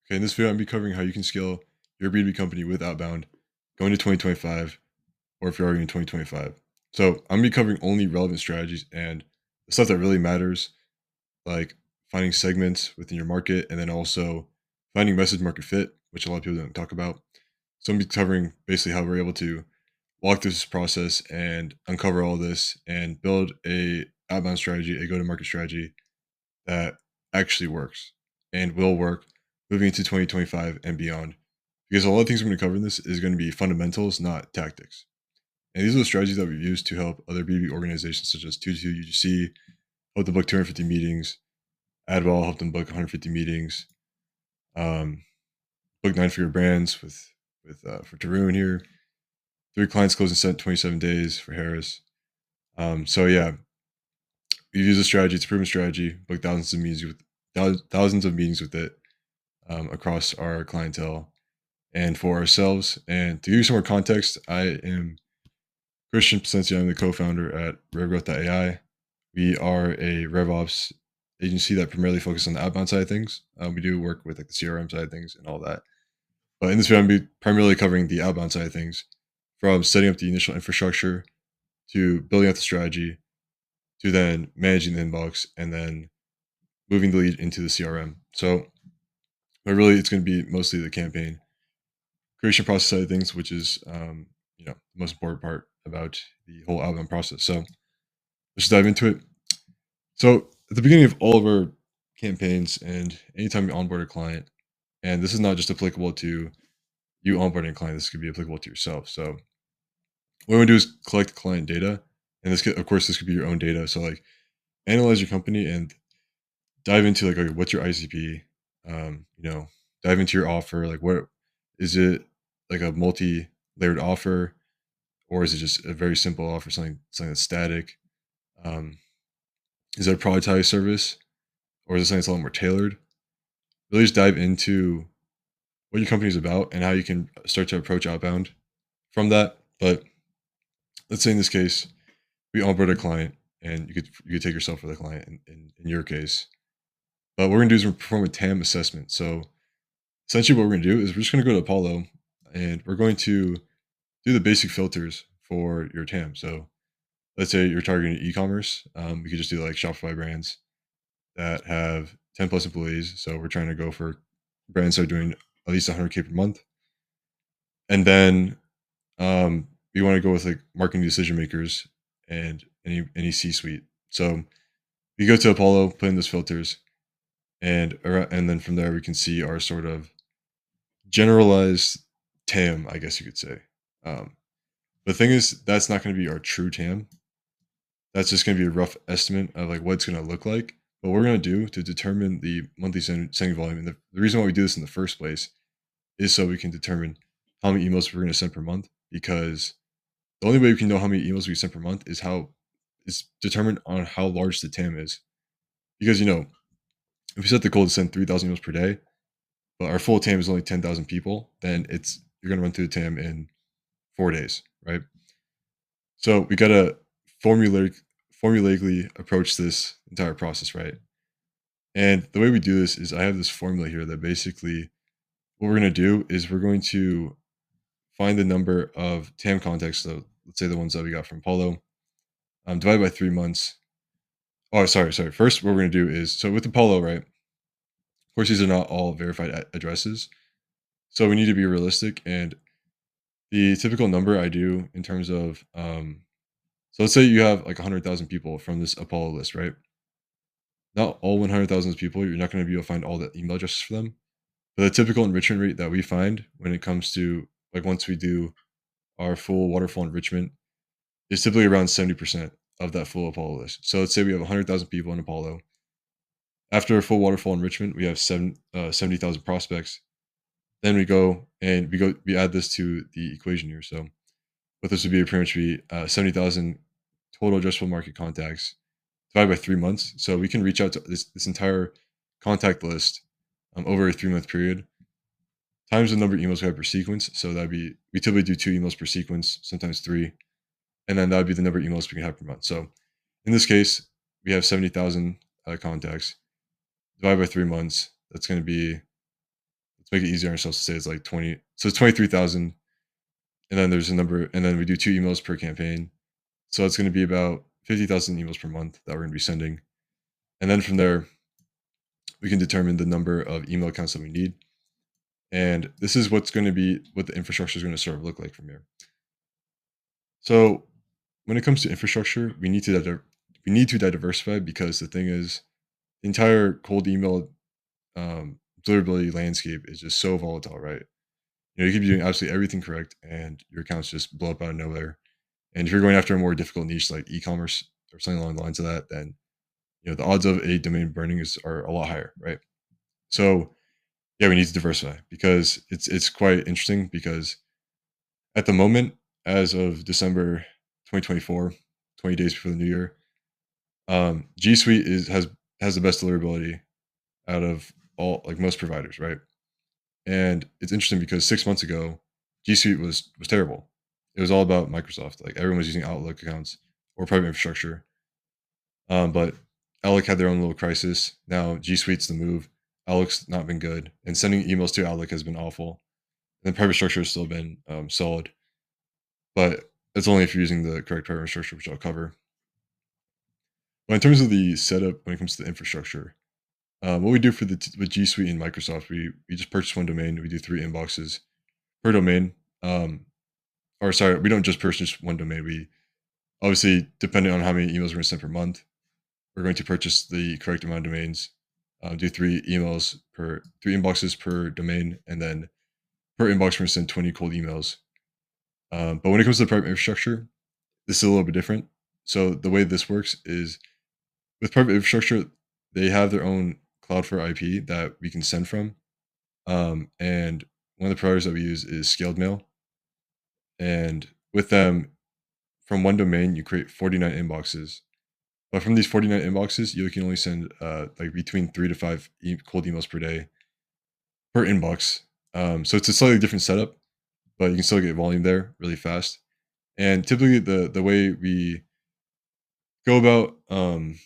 Okay, in this video, I'm be covering how you can scale your B2B company with Outbound going to 2025, or if you're already in 2025. So I'm gonna be covering only relevant strategies and the stuff that really matters, like finding segments within your market, and then also finding message market fit, which a lot of people don't talk about. So I'm gonna be covering basically how we're able to walk through this process and uncover all this and build a outbound strategy, a go-to-market strategy that actually works and will work moving into 2025 and beyond. Because a lot of things we're going to cover in this is going to be fundamentals, not tactics. And these are the strategies that we've used to help other B2B organizations such as 22 UGC, help them book 250 meetings, Adwell helped them book 150 meetings, um, book nine-figure brands with for Tarun here, 3 clients closed in 27 days for Harris. So yeah, we've used a strategy, it's a proven strategy, booked thousands of meetings with it across our clientele and for ourselves. And to give you some more context, I am Christian Placencia. I'm the co-founder at RevGrowth.ai. We are a RevOps agency that primarily focuses on the outbound side of things. We do work with like the CRM side of things and all that. But in this video, I'm be primarily covering the outbound side of things, from setting up the initial infrastructure to building out the strategy to then managing the inbox and then moving the lead into the CRM. So, but really, it's going to be mostly the campaign creation process side of things, which is the most important part about the whole outbound process. So let's dive into it. So at the beginning of all of our campaigns and anytime you onboard a client, and this is not just applicable to you onboarding a client, this could be applicable to yourself. So what we want to do is collect client data, and this could, of course, this could be your own data. So like analyze your company and dive into like, okay, what's your ICP? Dive into your offer. Like, what is it? Like a multi-layered offer, or is it just a very simple offer, something that's static? Um, is it a productized service, or is it something that's a lot more tailored? Really, just dive into what your company is about and how you can start to approach outbound from that. But let's say in this case, we onboard a client, and you could take yourself for the client in your case. But what we're gonna do is we're perform a TAM assessment. So essentially, what we're gonna do is we're just gonna go to Apollo, and we're going to do the basic filters for your TAM. So let's say you're targeting e-commerce. We could just do like Shopify brands that have 10 plus employees. So we're trying to go for brands that are doing at least 100K per month. And then we want to go with like marketing decision makers and any C-suite. So we go to Apollo, put in those filters, and then from there we can see our sort of generalized TAM, I guess you could say. Um, the thing is, that's not going to be our true TAM. That's just going to be a rough estimate of like what it's going to look like. What we're going to do to determine the monthly sending volume, and the reason why we do this in the first place is so we can determine how many emails we're going to send per month. Because the only way we can know how many emails we send per month is determined on how large the TAM is. Because if we set the goal to send 3,000 emails per day, but our full TAM is only 10,000 people, then you're going to run through the TAM in 4 days, right? So we got to formulaically approach this entire process, right? And the way we do this is I have this formula here that basically what we're going to do is we're going to find the number of TAM contacts. So let's say the ones that we got from Apollo, divided by 3 months. Oh, sorry. First, what we're going to do is, so with Apollo, right? Of course, these are not all verified addresses. So we need to be realistic. And the typical number I do in terms of, so let's say you have like 100,000 people from this Apollo list, right? Not all 100,000 people, you're not going to be able to find all the email addresses for them. But the typical enrichment rate that we find when it comes to like once we do our full waterfall enrichment is typically around 70% of that full Apollo list. So let's say we have 100,000 people in Apollo. After a full waterfall enrichment, we have 70,000 prospects. Then we add this to the equation here. So what this would be pretty much be 70,000 total addressable market contacts divided by 3 months. So we can reach out to this entire contact list over a 3-month period times the number of emails we have per sequence. So we typically do 2 emails per sequence, sometimes 3. And then that would be the number of emails we can have per month. So in this case, we have 70,000 contacts divided by 3 months. That's going to be, to make it easier on ourselves to say it's like 20. So it's 23,000, and then there's a number, and then we do 2 emails per campaign. So it's going to be about 50,000 emails per month that we're going to be sending. And then from there, we can determine the number of email accounts that we need. And this is what's going to be what the infrastructure is going to sort of look like from here. So when it comes to infrastructure, we need to diversify because the thing is, the entire cold email deliverability landscape is just so volatile, right? You could be doing absolutely everything correct, and your accounts just blow up out of nowhere. And if you're going after a more difficult niche like e-commerce or something along the lines of that, then the odds of a domain burning are a lot higher, right? So yeah, we need to diversify because it's quite interesting because at the moment, as of December 2024, 20 days before the new year, G Suite has the best deliverability out of all like most providers, right? And it's interesting because 6 months ago, G Suite was terrible. It was all about Microsoft. Like everyone was using Outlook accounts or private infrastructure. But Outlook had their own little crisis. Now G Suite's the move. Outlook's not been good, and sending emails to Outlook has been awful. And the private structure has still been solid, but it's only if you're using the correct private infrastructure, which I'll cover. But in terms of the setup, when it comes to the infrastructure, what we do with G Suite and Microsoft, we just purchase one domain. We do 3 inboxes per domain. Or sorry, we don't just purchase one domain. We obviously, depending on how many emails we're going to send per month, we're going to purchase the correct amount of domains. Do 3 inboxes per domain, and then per inbox we're going to send 20 cold emails. But when it comes to the private infrastructure, this is a little bit different. So the way this works is with private infrastructure, they have their own Cloudflare IP that we can send from. And one of the providers that we use is Scaled Mail. And with them, from one domain, you create 49 inboxes. But from these 49 inboxes, you can only send like between 3 to 5 cold emails per day per inbox. So it's a slightly different setup, but you can still get volume there really fast. And typically, the way we go about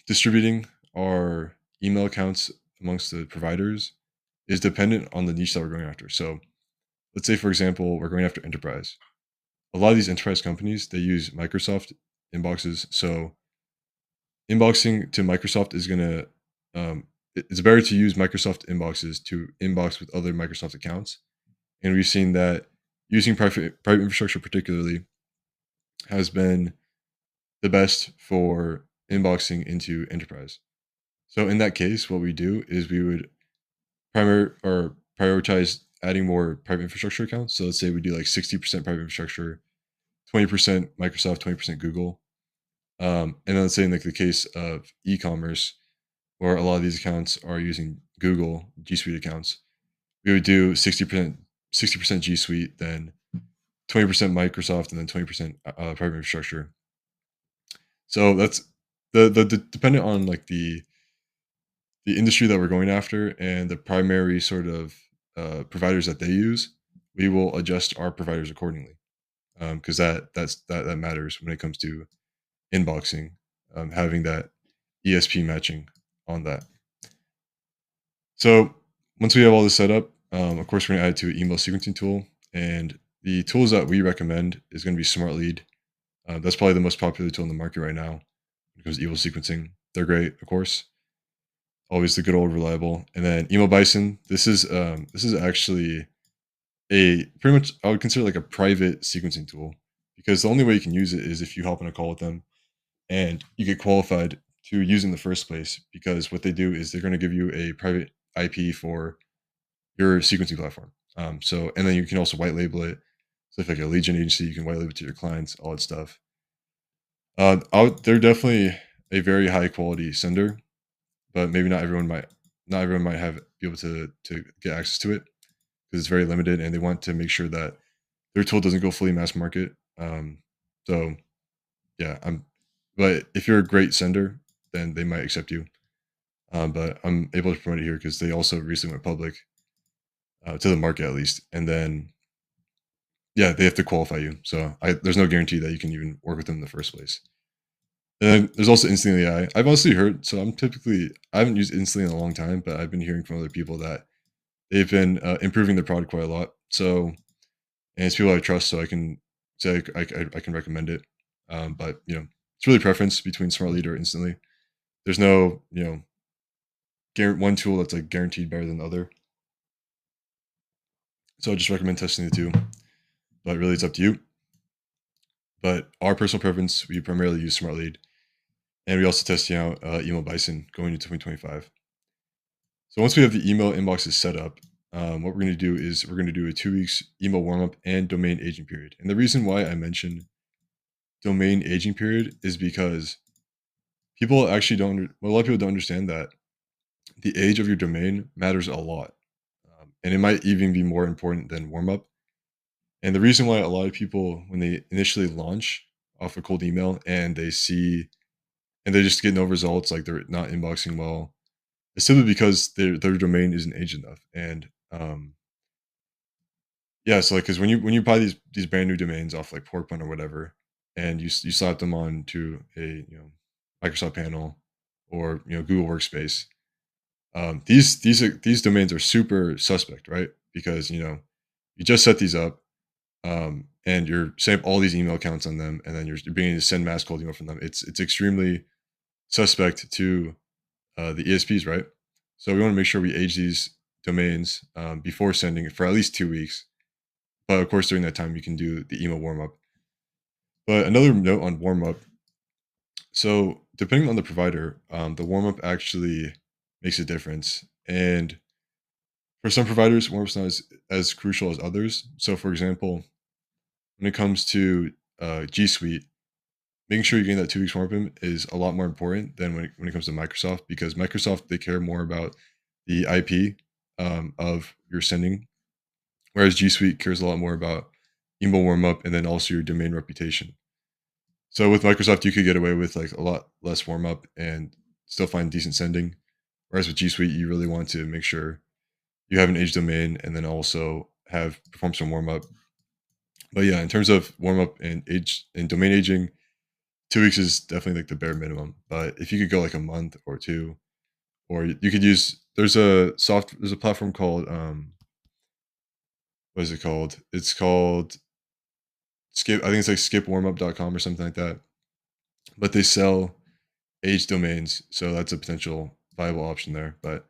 distributing our email accounts amongst the providers is dependent on the niche that we're going after. So let's say, for example, we're going after enterprise. A lot of these enterprise companies, they use Microsoft inboxes. So inboxing to Microsoft is gonna it's better to use Microsoft inboxes to inbox with other Microsoft accounts. And we've seen that using private infrastructure particularly has been the best for inboxing into enterprise. So in that case, what we do is we would prioritize adding more private infrastructure accounts. So let's say we do like 60% private infrastructure, 20% Microsoft, 20% Google. And then let's say in like the case of e-commerce, where a lot of these accounts are using Google G Suite accounts, we would do 60% G Suite, then 20% Microsoft, and then 20% private infrastructure. So that's the dependent on like the industry that we're going after and the primary sort of providers that they use, we will adjust our providers accordingly. Because that matters when it comes to inboxing, having that ESP matching on that. So once we have all this set up, of course, we're going to add it to an email sequencing tool. And the tools that we recommend is going to be Smart Lead. That's probably the most popular tool in the market right now when it comes to email sequencing. They're great, of course. Always the good old reliable. And then Email Bison. This is actually a pretty much I would consider like a private sequencing tool because the only way you can use it is if you hop on a call with them and you get qualified to use in the first place, because what they do is they're going to give you a private IP for your sequencing platform. And then you can also white label it. So if like a lead gen agency, you can white label it to your clients, all that stuff. They're definitely a very high quality sender, but maybe not everyone might have be able to get access to it because it's very limited, and they want to make sure that their tool doesn't go fully mass market. So yeah, but if you're a great sender, then they might accept you. But I'm able to promote it here because they also recently went public to the market at least, and then yeah, they have to qualify you. So there's no guarantee that you can even work with them in the first place. And then there's also Instantly AI. I've honestly heard, so I haven't used Instantly in a long time, but I've been hearing from other people that they've been improving their product quite a lot. So, and it's people I trust, so I can say I can recommend it. But it's really preference between Smart Lead or Instantly. There's no one tool that's like guaranteed better than the other. So I just recommend testing the two. But really, it's up to you. But our personal preference, we primarily use Smart Lead, and we also testing out Email Bison going into 2025. So once we have the email inboxes set up, what we're going to do is we're going to do a 2 weeks email warm up and domain aging period. And the reason why I mentioned domain aging period is because people actually a lot of people don't understand that the age of your domain matters a lot. And it might even be more important than warm up. And the reason why a lot of people, when they initially launch off a cold email and they see and they just get no results, like they're not inboxing well, it's simply because their domain isn't aged enough. And yeah, so like because when you buy these brand new domains off like PortPoint or whatever, and you slap them on to a Microsoft panel or Google Workspace, these domains are super suspect, right? Because you just set these up, and you're setting up all these email accounts on them, and then you're beginning to send mass cold email from them. It's extremely suspect to the ESPs, right? So we want to make sure we age these domains before sending it for at least 2 weeks. But of course, during that time, you can do the email warm up. But another note on warm up. So depending on the provider, the warm up actually makes a difference. And for some providers, warm up's not as crucial as others. So for example, when it comes to G Suite, making sure you're getting that 2 weeks warm up in is a lot more important than when it comes to Microsoft, because Microsoft, they care more about the IP of your sending, whereas G Suite cares a lot more about email warm up and then also your domain reputation. So with Microsoft, you could get away with like a lot less warm up and still find decent sending. Whereas with G Suite, you really want to make sure you have an age domain and then also have perform some warm up. But yeah, in terms of warm up and age and domain aging, 2 weeks is definitely like the bare minimum. But if you could go like a month or two, or you could use there's a platform called what is it called? It's called Skip. I think it's like skipwarmup.com or something like that. But they sell age domains, so that's a potential viable option there. But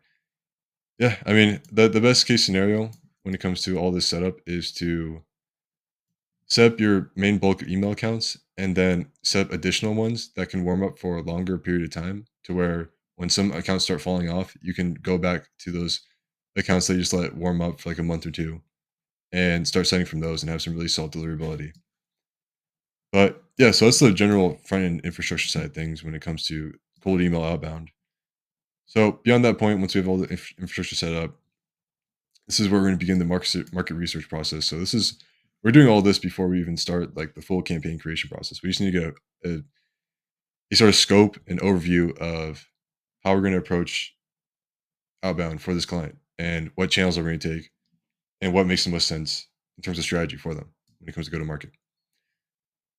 yeah, I mean the best case scenario when it comes to all this setup is to set up your main bulk of email accounts and then set up additional ones that can warm up for a longer period of time to where when some accounts start falling off, you can go back to those accounts that you just let warm up for like a month or two and start setting from those and have some really solid deliverability. But yeah, so that's the general front end infrastructure side of things when it comes to cold email outbound. So beyond that point, once we have all the infrastructure set up, this is where we're going to begin the market research process. So we're doing all this before we even start like the full campaign creation process. We just need to get a sort of scope and overview of how we're going to approach outbound for this client and what channels are we going to take and what makes the most sense in terms of strategy for them when it comes to go to market.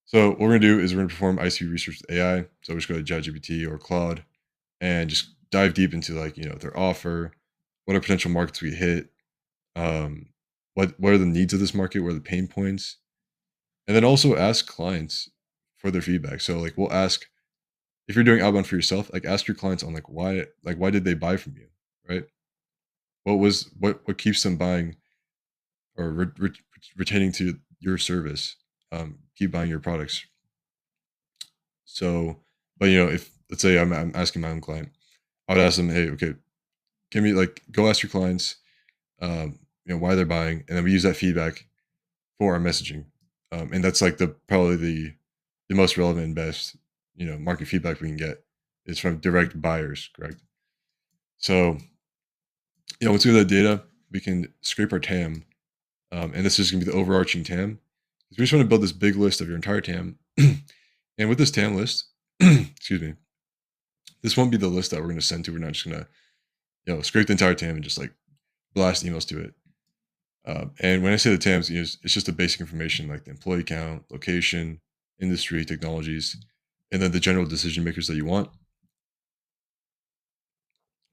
So what we're going to do is we're going to perform ICP research with AI. So we just go to ChatGPT or Claude and just dive deep into like their offer, what are potential markets we hit, um, what are the needs of this market, what are the pain points, and then also ask clients for their feedback. So like we'll ask if you're doing outbound for yourself, like ask your clients on why did they buy from you, right? What keeps them buying or retaining to your service, keep buying your products. So, but if let's say I'm asking my own client, I would ask them, hey, okay, give me like go ask your clients, why they're buying, and then we use that feedback for our messaging, and that's like probably the most relevant and best market feedback we can get is from direct buyers, correct? So once we have that data, we can scrape our TAM, and this is going to be the overarching TAM. We just want to build this big list of your entire TAM, and with this TAM list, excuse me, this won't be the list that we're going to send to. We're not just going to scrape the entire TAM and just like blast emails to it. And when I say the TAMs, it's just the basic information like the employee count, location, industry, technologies, and then the general decision makers that you want.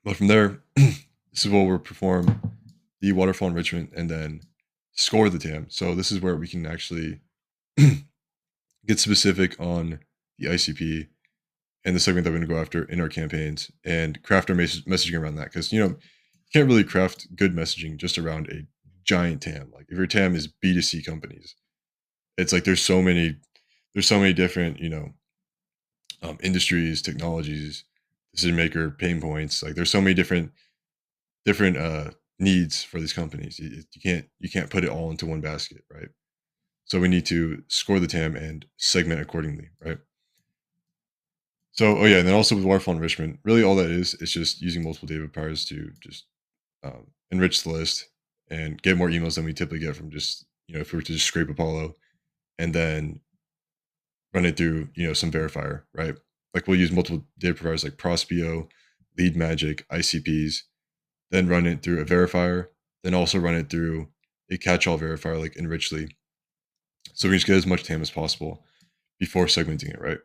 But from there, this is what we'll perform the waterfall enrichment, and then score the TAM. So this is where we can actually get specific on the ICP and the segment that we're going to go after in our campaigns and craft our messaging around that. Because, you can't really craft good messaging just around a giant TAM. Like if your TAM is B2C companies, it's like there's so many different, industries, technologies, decision maker pain points. Like there's so many different needs for these companies. You can't put it all into one basket, right? So we need to score the TAM and segment accordingly, right? So, oh yeah, and then also with waterfall enrichment, really all that is just using multiple data pairs to just enrich the list and get more emails than we typically get from just if we were to just scrape Apollo and then run it through some verifier, right? Like we'll use multiple data providers like Prospeo, Lead Magic, ICPs, then run it through a verifier, then also run it through a catch-all verifier like Enrichly, so we can just get as much TAM as possible before segmenting it, right?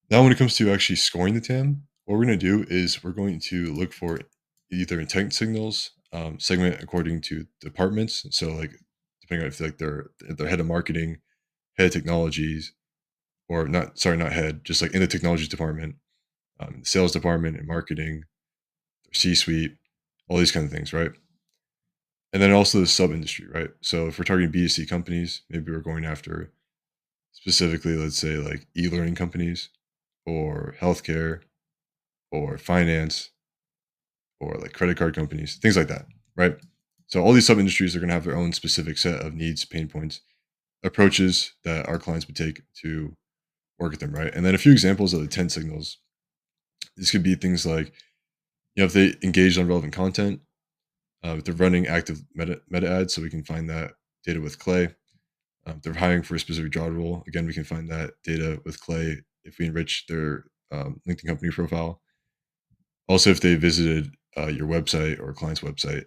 Now, when it comes to actually scoring the TAM, what we're going to do is we're going to look for either intent signals, segment according to departments. So, like, depending on if like they're head of marketing, head of technologies, or not, sorry, not head, just like in the technologies department, sales department, and marketing, C-suite, all these kind of things, right? And then also the sub industry, right? So, if we're targeting B2C companies, maybe we're going after specifically, let's say, like e-learning companies or healthcare or finance or like credit card companies, things like that, right? So all these sub industries are going to have their own specific set of needs, pain points, approaches that our clients would take to work with them, right? And then a few examples of the 10 signals. This could be things like, if they engage on relevant content, if they're running active meta ads, so we can find that data with Clay. If they're hiring for a specific job role, again, we can find that data with Clay if we enrich their LinkedIn company profile. Also, if they visited your website or a client's website,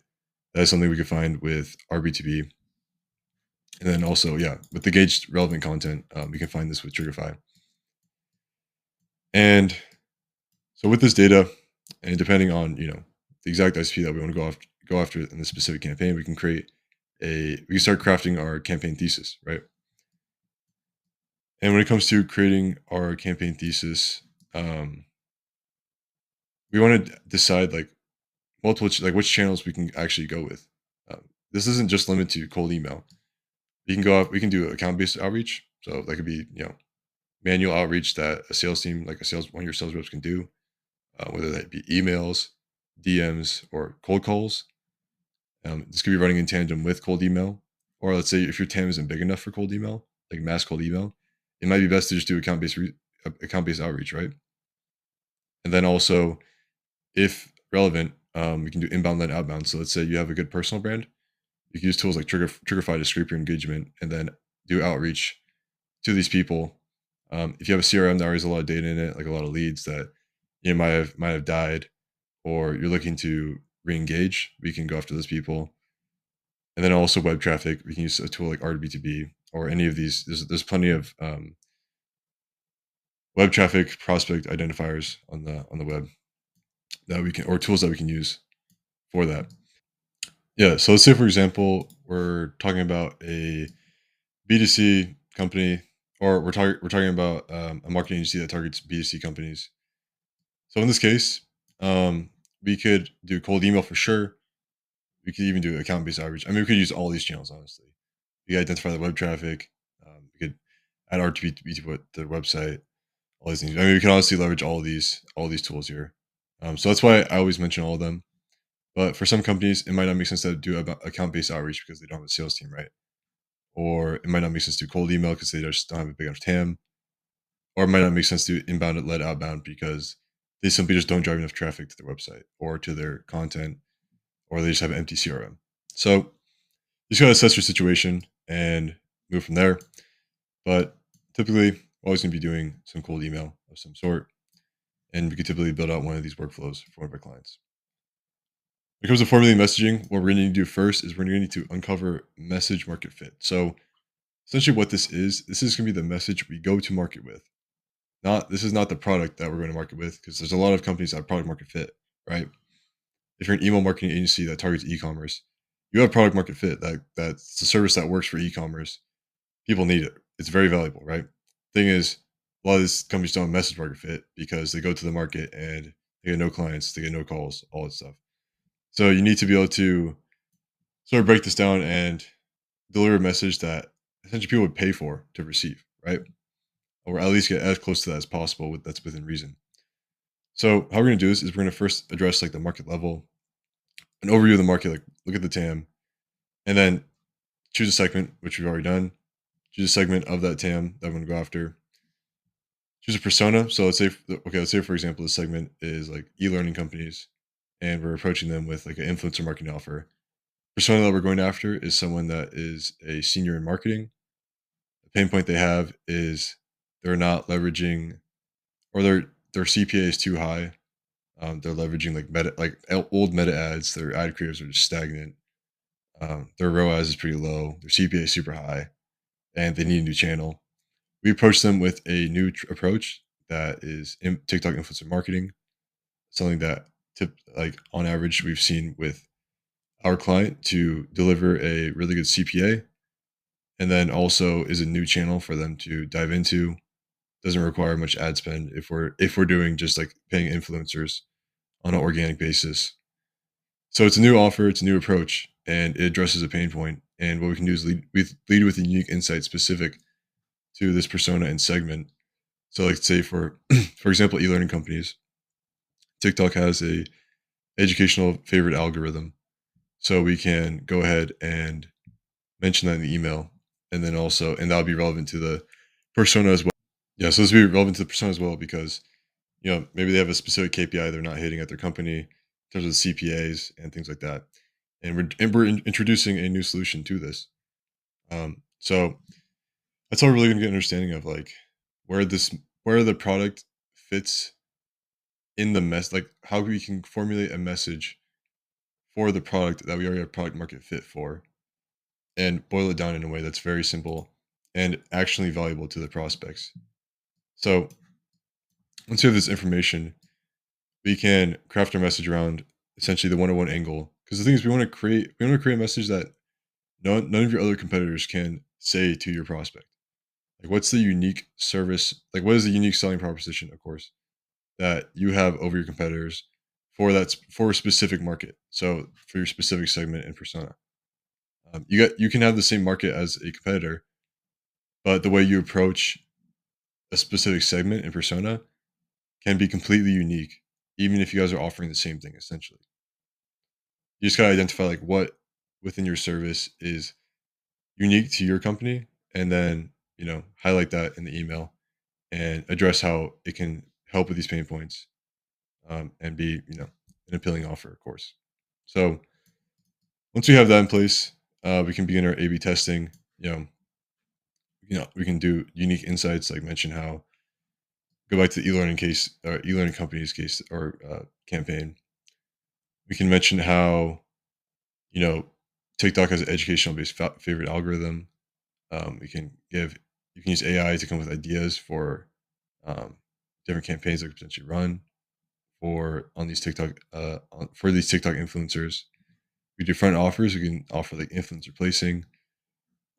that's something we could find with our B2B. And then also, yeah, with the gauged relevant content, we can find this with Triggerify. And so with this data, and depending on the exact ICP that we want to go after in this specific campaign, we can start crafting our campaign thesis, right? And when it comes to creating our campaign thesis, we want to decide like like which channels we can actually go with. This isn't just limited to cold email. We can do account based outreach. So that could be manual outreach that a sales team, like one of your sales reps, can do, whether that be emails, DMs, or cold calls. This could be running in tandem with cold email, or let's say if your TAM isn't big enough for cold email, like mass cold email, it might be best to just do account based outreach, right? And then also, if relevant, we can do inbound then outbound. So let's say you have a good personal brand, you can use tools like Triggerify to scrape your engagement and then do outreach to these people. If you have a CRM that already has a lot of data in it, like a lot of leads that might have died, or you're looking to re-engage, we can go after those people. And then also web traffic, we can use a tool like RB2B or any of these. There's plenty of web traffic prospect identifiers on the web that we can, or tools that we can use for that. Yeah. So let's say, for example, we're talking about a B2C company, or we're talking about a marketing agency that targets B2C companies. So in this case, we could do cold email for sure. We could even do account based outreach. I mean, we could use all these channels, honestly. We could identify the web traffic. We could add RTB to the website. All these things. I mean, we can honestly leverage all these tools here. So that's why I always mention all of them. But for some companies, it might not make sense to do account based outreach because they don't have a sales team, right? Or it might not make sense to do cold email because they just don't have a big enough TAM. Or it might not make sense to inbound led outbound because they simply just don't drive enough traffic to their website or to their content, or they just have an empty CRM. So you just gotta assess your situation and move from there. But typically, we're always gonna be doing some cold email of some sort, and we could typically build out one of these workflows for one of our clients. When it comes to formulating messaging, what we're gonna need to do first is we're gonna need to uncover message market fit. So essentially, what this is gonna be the message we go to market with. This is not the product that we're going to market with, because there's a lot of companies that have product market fit, right? if you're an email marketing agency that targets e-commerce, you have product market fit. That's the service that works for e-commerce. People need it. It's very valuable, right? Thing is, a lot of these companies don't have message market fit because they go to the market and they get no clients, they get no calls, all that stuff. So you need to be able to sort of break this down and deliver a message that essentially people would pay for to receive, right? Or at least get as close to that as possible with that's within reason. So how we're gonna do this is we're gonna first address like the market level, an overview of the market, like look at the TAM, and then choose a segment, which we've already done. Choose a segment of that TAM that I'm gonna go after. Choose a persona. So let's say for example, the segment is like e-learning companies, and we're approaching them with like an influencer marketing offer. Persona that we're going after is someone that is a senior in marketing. The pain point they have is they're not leveraging, or their CPA is too high. They're leveraging like old meta ads. Their ad creatives are just stagnant. Their ROAS is pretty low. Their CPA is super high, and they need a new channel. We approach them with a new approach that is TikTok influencer marketing, something that like on average we've seen with our client to deliver a really good CPA, and then also is a new channel for them to dive into. Doesn't require much ad spend if we're doing just like paying influencers on an organic basis. So it's a new offer, it's a new approach, and it addresses a pain point. And what we can do is lead with a unique insight specific to this persona and segment. So, like say for example, e-learning companies, TikTok has a educational favorite algorithm. So we can go ahead and mention that in the email, and then also, and that'll be relevant to the persona as well. Yeah, so this will be relevant to the persona as well because maybe they have a specific KPI they're not hitting at their company in terms of the CPAs and things like that. And we're introducing a new solution to this. So that's how we're really gonna get an understanding of like where this where the product fits in the like how we can formulate a message for the product that we already have product market fit for, and boil it down in a way that's very simple and actually valuable to the prospects. So once we have this information, we can craft our message around essentially the one-on-one angle. Because the thing is, we want to create a message that none of your other competitors can say to your prospect. Like, what's the unique service? Like, what is the unique selling proposition? Of course, that you have over your competitors for a specific market. So for your specific segment and persona, you can have the same market as a competitor, but the way you approach a specific segment and persona can be completely unique, even if you guys are offering the same thing essentially. You just gotta identify like what within your service is unique to your company, and then highlight that in the email and address how it can help with these pain points, and be an appealing offer, of course. So once we have that in place, we can begin our A/B testing. We can do unique insights, like mention how go back to the e-learning case or e-learning company's case or campaign. We can mention how you know TikTok has an educational based favorite algorithm. We can give you can use AI to come with ideas for um, different campaigns that could potentially run for on these TikTok for these TikTok influencers. We do front offers. We can offer like influencer placing,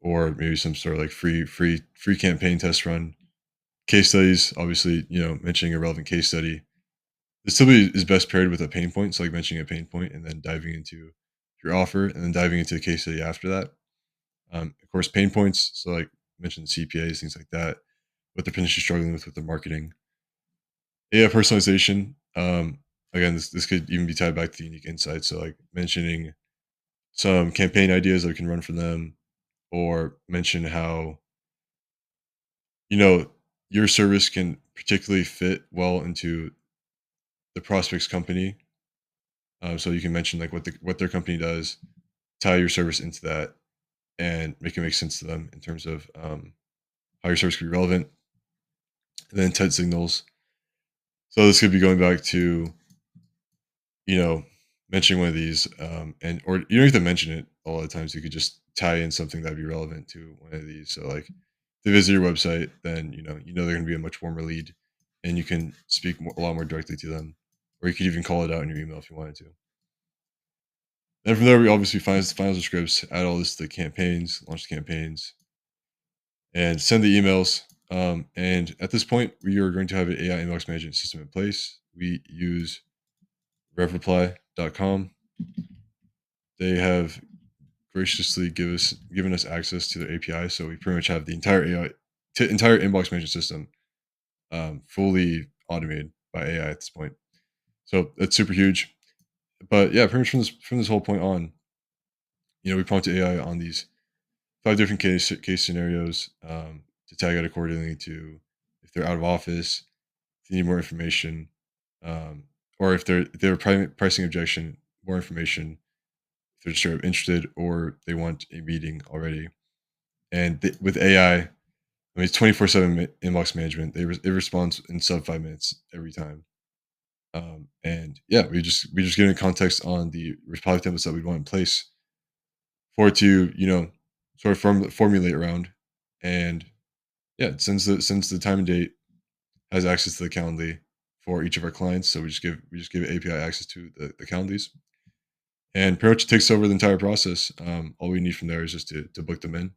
or maybe some sort of like free campaign test run. Case studies, obviously, mentioning a relevant case study. This typically is best paired with a pain point. So like mentioning a pain point and then diving into your offer and then diving into the case study after that. Of course, pain points. So like mentioned CPAs, things like that. What they're potentially struggling with the marketing. Yeah, personalization. Again, this could even be tied back to the unique insights. So like mentioning some campaign ideas that we can run for them, or mention how you know your service can particularly fit well into the prospect's company. So you can mention like what their company does, tie your service into that, and make it make sense to them in terms of how your service could be relevant. And then intent signals. So this could be going back to you know mentioning one of these, and or you don't have to mention it a lot of times. You could just tie in something that'd be relevant to one of these. So like if they visit your website, then they're going to be a much warmer lead, and you can speak a lot more directly to them, or you could even call it out in your email if you wanted to. Then from there, we obviously finalize the scripts, add all this to the campaigns, launch the campaigns, and send the emails. And at this point, we are going to have an AI inbox management system in place. We use revreply.com. They have graciously given us access to their API, so we pretty much have the entire entire inbox management system fully automated by AI at this point. So that's super huge. But yeah, pretty much from this whole point on, we prompted AI on these 5 different case scenarios to tag out accordingly to if they're out of office, if they need more information, um, or if they're pricing objection, more information, if they're just sort of interested or they want a meeting already. And with AI, I mean, it's 24/7 inbox management. It responds in sub 5 minutes every time. And yeah, we just give it context on the reply templates that we want in place for it to sort of formulate around. And yeah, since the time and date has access to the Calendly for each of our clients, so we just give API access to the Calendlies, and pretty much takes over the entire process. All we need from there is just to book them in.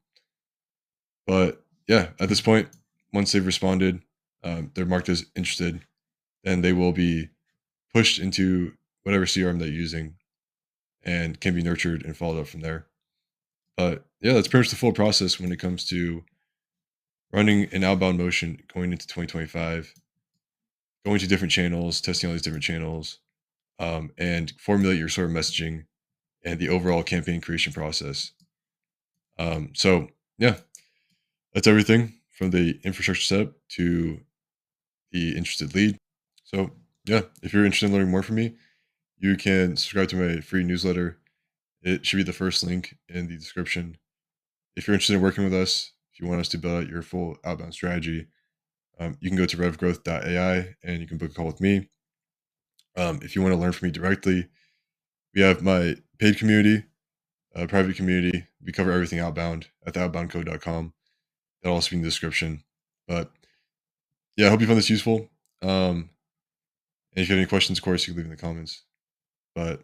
But yeah, at this point, once they've responded, they're marked as interested, then they will be pushed into whatever CRM they're using and can be nurtured and followed up from there. But yeah, that's pretty much the full process when it comes to running an outbound motion going into 2025, going to different channels, testing all these different channels, and formulate your sort of messaging and the overall campaign creation process. So yeah, that's everything from the infrastructure setup to the interested lead. So yeah, if you're interested in learning more from me, you can subscribe to my free newsletter. It should be the first link in the description. If you're interested in working with us, if you want us to build out your full outbound strategy, you can go to revgrowth.ai and you can book a call with me. If you want to learn from me directly, we have my paid community, private community. We cover everything outbound at theoutboundcode.com. That'll also be in the description. But yeah, I hope you found this useful. And if you have any questions, of course, you can leave in the comments. But